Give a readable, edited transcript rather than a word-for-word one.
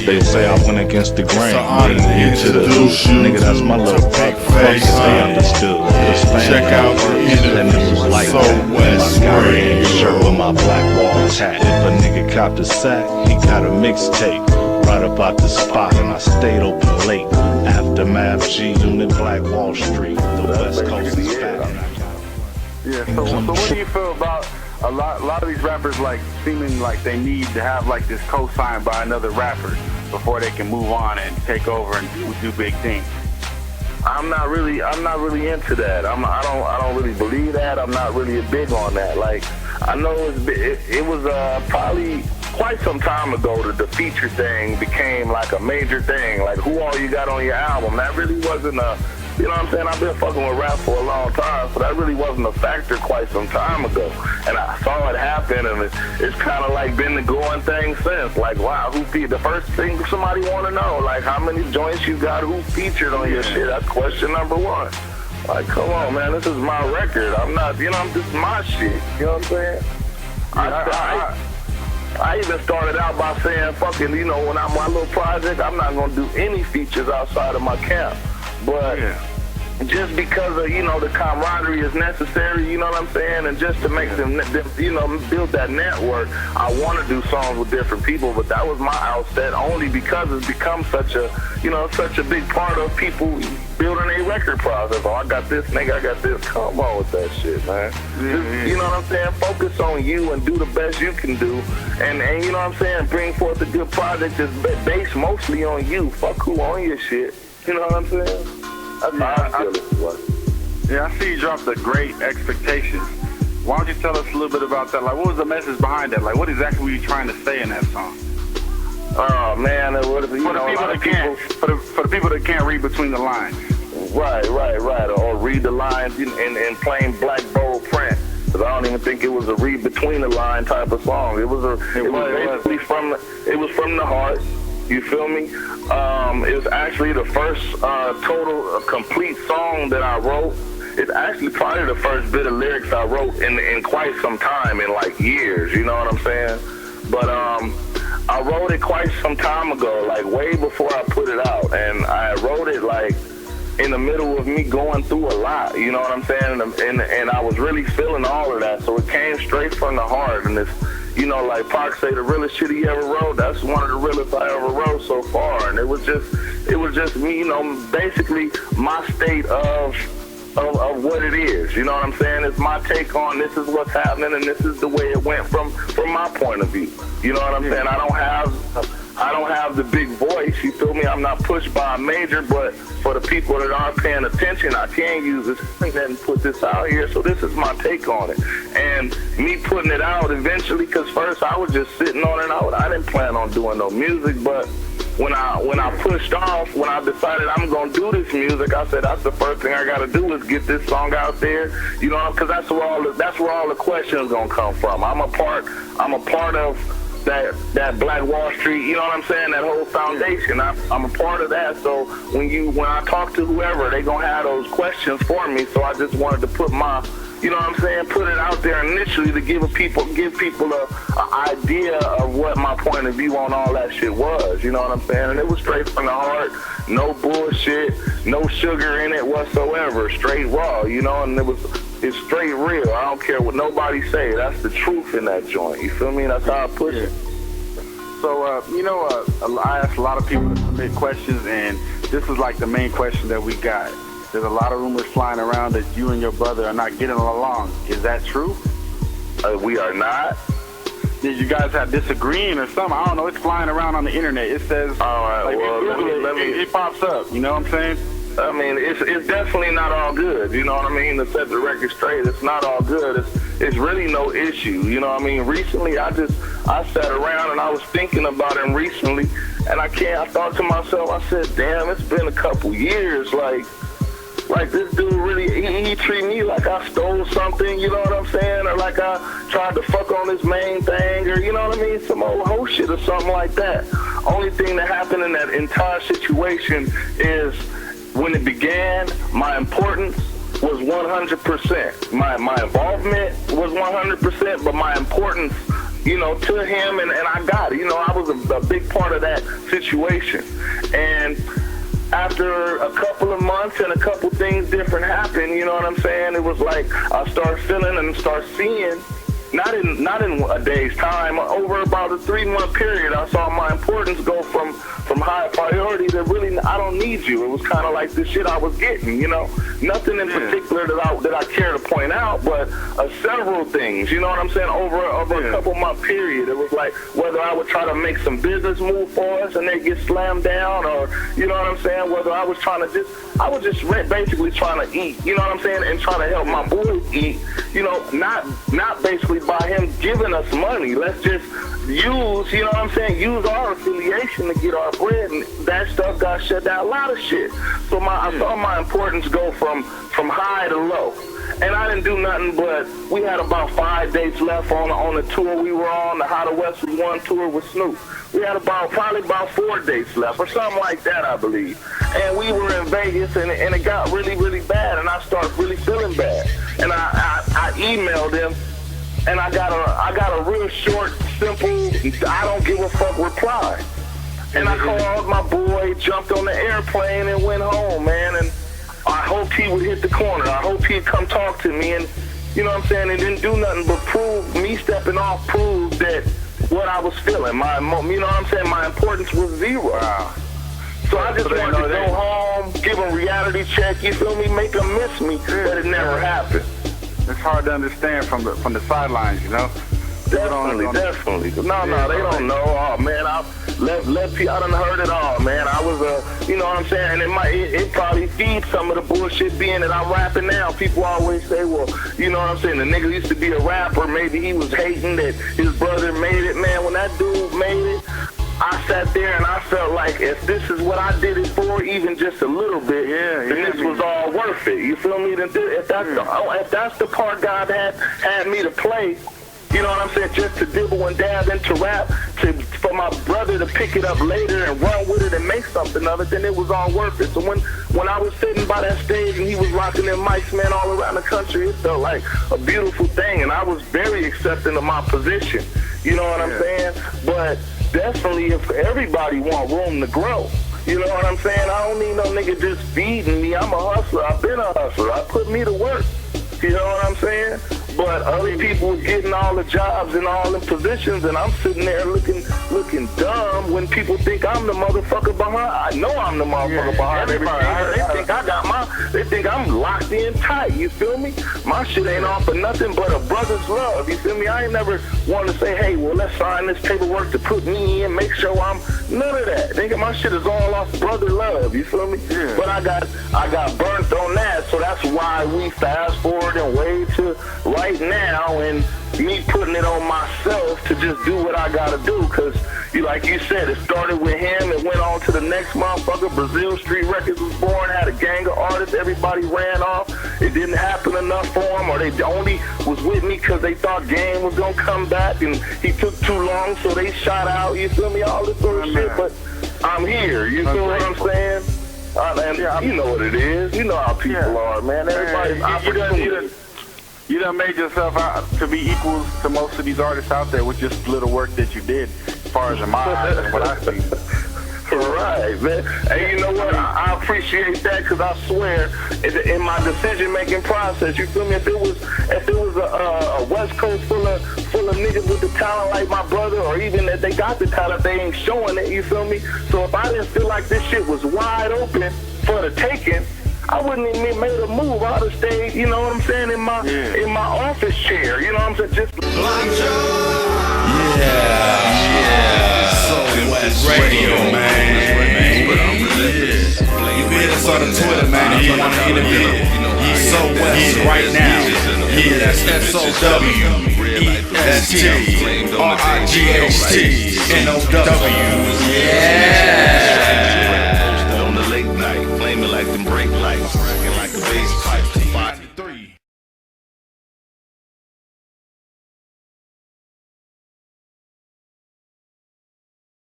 They say I went against the grain. honor to introduce you nigga, that's my little Big fuck Fase. if they understood. Check out the and it was like Sowest. my Korean shirt with my black wall tat. If a nigga copped a sack, he got a mixtape right about the spot, and I stayed open late. Aftermath G Unit, Black Wall Street. The West Coast is fat. Yeah, so what do you feel about a lot of these rappers like seeming like they need to have like this co-signed by another rapper before they can move on and take over and do big things? I'm not really into that. I don't really believe that. I'm not really big on that. Like, I know it was probably quite some time ago that the feature thing became like a major thing. Like, who all you got on your album? That really wasn't a, you know what I'm saying? I've been fucking with rap for a long time, so that really wasn't a factor quite some time ago. And I saw it happen, and it's kind of like been the going thing since. Like, wow, the first thing somebody want to know, like, how many joints you got, who featured on your shit? That's question number one. Like, come on, man, this is my record. I'm not, this is my shit. You know what I'm saying? I even started out by saying, fucking, when I'm my little project, I'm not going to do any features outside of my camp. But just because of, the camaraderie is necessary, you know what I'm saying? And just to make them, build that network, I want to do songs with different people, but that was my outset only because it's become such a, such a big part of people building a record process. Oh, I got this, nigga, I got this. Come on with that shit, man. Just, you know what I'm saying? Focus on you and do the best you can do. And you know what I'm saying? Bring forth a good project that's based mostly on you. Fuck who on your shit. You know what I'm saying? That's how I feel it. Yeah, I see you dropped the Great Expectations. Why don't you tell us a little bit about that? Like, what was the message behind that? Like, what exactly were you trying to say in that song? Oh, man, for the people that can't read between the lines. Right. Or read the lines in plain black bold print. Because I don't even think it was a read between the line type of song. It was basically from the heart. You feel me? It was actually the first complete song that I wrote. It's actually probably the first bit of lyrics I wrote in quite some time, in like years, you know what I'm saying? But I wrote it quite some time ago, like way before I put it out. And I wrote it like in the middle of me going through a lot, you know what I'm saying? And I was really feeling all of that. So it came straight from the heart. And it's, like Pac say, the realest shit he ever wrote, that's one of the realest I ever wrote so far. And it was just me, basically my state of what it is. You know what I'm saying? It's my take on this is what's happening, and this is the way it went from my point of view. You know what I'm saying? I don't have the big voice, you feel me? I'm not pushed by a major, but for the people that aren't paying attention, I can use this and put this out here. So this is my take on it. And me putting it out eventually, because first I was just sitting on it. I didn't plan on doing no music, but when I pushed off, when I decided I'm going to do this music, I said that's the first thing I got to do is get this song out there, because that's where all the questions going to come from. I'm a part of that Black Wall Street, you know what I'm saying, that whole foundation. I'm a part of that, so when I talk to whoever, they gonna have those questions for me. So I just wanted to put put it out there initially to give people a idea of what my point of view on all that shit was, you know what I'm saying? And it was straight from the heart, no bullshit, no sugar in it whatsoever, straight raw, and it's straight real. I don't care what nobody say. That's the truth in that joint. You feel me? That's how I push it. So, I asked a lot of people to submit questions, and this is like the main question that we got. There's a lot of rumors flying around that you and your brother are not getting along. Is that true? We are not. Did you guys have disagreeing or something? I don't know. It's flying around on the internet. It says, all right, it pops up. You know what I'm saying? I mean, it's definitely not all good, you know what I mean? To set the record straight, it's not all good. It's really no issue, you know what I mean? Recently, I sat around and I was thinking about him recently, and I thought to myself, I said, damn, it's been a couple years, like this dude really, he treat me like I stole something, you know what I'm saying? Or like I tried to fuck on his main thing, or you know what I mean? Some old hoe shit or something like that. Only thing that happened in that entire situation is, when it began, my importance was 100%. My involvement was 100%, but my importance you know, to him, and I got it. You know, I was a big part of that situation. And after a couple of months and a couple things different happened, you know what I'm saying? It was like I start feeling and start seeing, not in a day's time, over about a 3-month period, I saw my importance go from high priority to really, I don't need you. It was kind of like the shit I was getting, you know? Nothing in particular that I care to point out, but several things, you know what I'm saying? Over a couple month period, it was like whether I would try to make some business move for us and they get slammed down, or, you know what I'm saying? Whether I was just basically trying to eat, you know what I'm saying? And trying to help my boys eat, you know, not basically by him giving us money. Let's just use, you know what I'm saying, use our affiliation to get our bread, and that stuff got shut down, a lot of shit. So I saw my importance go from high to low. And I didn't do nothing, but we had about 5 dates left on the tour we were on, the How the West Was Won tour with Snoop. We had probably about 4 dates left, or something like that, I believe. And we were in Vegas, and it got really, really bad, and I started really feeling bad. And I emailed him, and I got a real short, simple, I don't give a fuck reply. And I called my boy, jumped on the airplane, and went home, man. And I hoped he would hit the corner. I hoped he'd come talk to me, and you know what I'm saying, it didn't do nothing but prove, me stepping off proved that what I was feeling, you know what I'm saying, my importance was zero. Wow. So I just wanted to go home, give him a reality check, you feel me, make him miss me, but it never happened. It's hard to understand from the sidelines, you know? Definitely. No, they don't know. Oh man, I done heard it all, man. I was you know what I'm saying, and it probably feeds some of the bullshit being that I'm rapping now. People always say, well, you know what I'm saying, the nigga used to be a rapper, maybe he was hating that his brother made it. Man, when that dude made it, I sat there and I felt like if this is what I did it for, even just a little bit, then this was all worth it. You feel me? If that's the part God had me to play, you know what I'm saying, just to dibble and dab into rap, for my brother to pick it up later and run with it and make something of it, then it was all worth it. So when I was sitting by that stage and he was rocking them mics, man, all around the country, it felt like a beautiful thing, and I was very accepting of my position. You know what I'm saying? But definitely, if everybody want room to grow, you know what I'm saying? I don't need no nigga just feeding me. I'm a hustler. I've been a hustler. I put me to work. You know what I'm saying? But other people getting all the jobs and all the positions, and I'm sitting there looking dumb when people think I'm the motherfucker behind. I know I'm the motherfucker behind everything. They think I'm locked in tight. You feel me? My shit ain't off for nothing but a brother's love. You feel me? I ain't never want to say, hey, well, let's sign this paperwork to put me in, make sure I'm none of that. Think my shit is all off brother love. You feel me? Yeah. But I got burnt on that, so that's why we fast forward and way to right now, and me putting it on myself to just do what I gotta do, because like you said, it started with him, it went on to the next motherfucker. Brazil Street Records was born, had a gang of artists, everybody ran off. It didn't happen enough for them, or they only was with me because they thought Game was gonna come back, and he took too long, so they shot out, you feel me, all this sort of shit. But I'm here, you feel what I'm saying? And you know what it is, you know how people are, man. Everybody's You done made yourself out to be equals to most of these artists out there with just little work that you did, as far as in my eyes and what I see. Right, man. And you know what? I appreciate that, because I swear, in my decision-making process, you feel me? If it was a West Coast full of niggas with the talent like my brother, or even that they got the talent, they ain't showing it. You feel me? So if I didn't feel like this shit was wide open for the taking, I wouldn't even made a move. I'd have stayed, you know what I'm saying, in my office chair. You know what I'm saying? Just Sowest Radio, man. You hit us on the Twitter, man. If you want to interview, Sowest right now. Yeah, that's SOWEST On the late night, flaming like them brake lights, rocking like a bass pipe.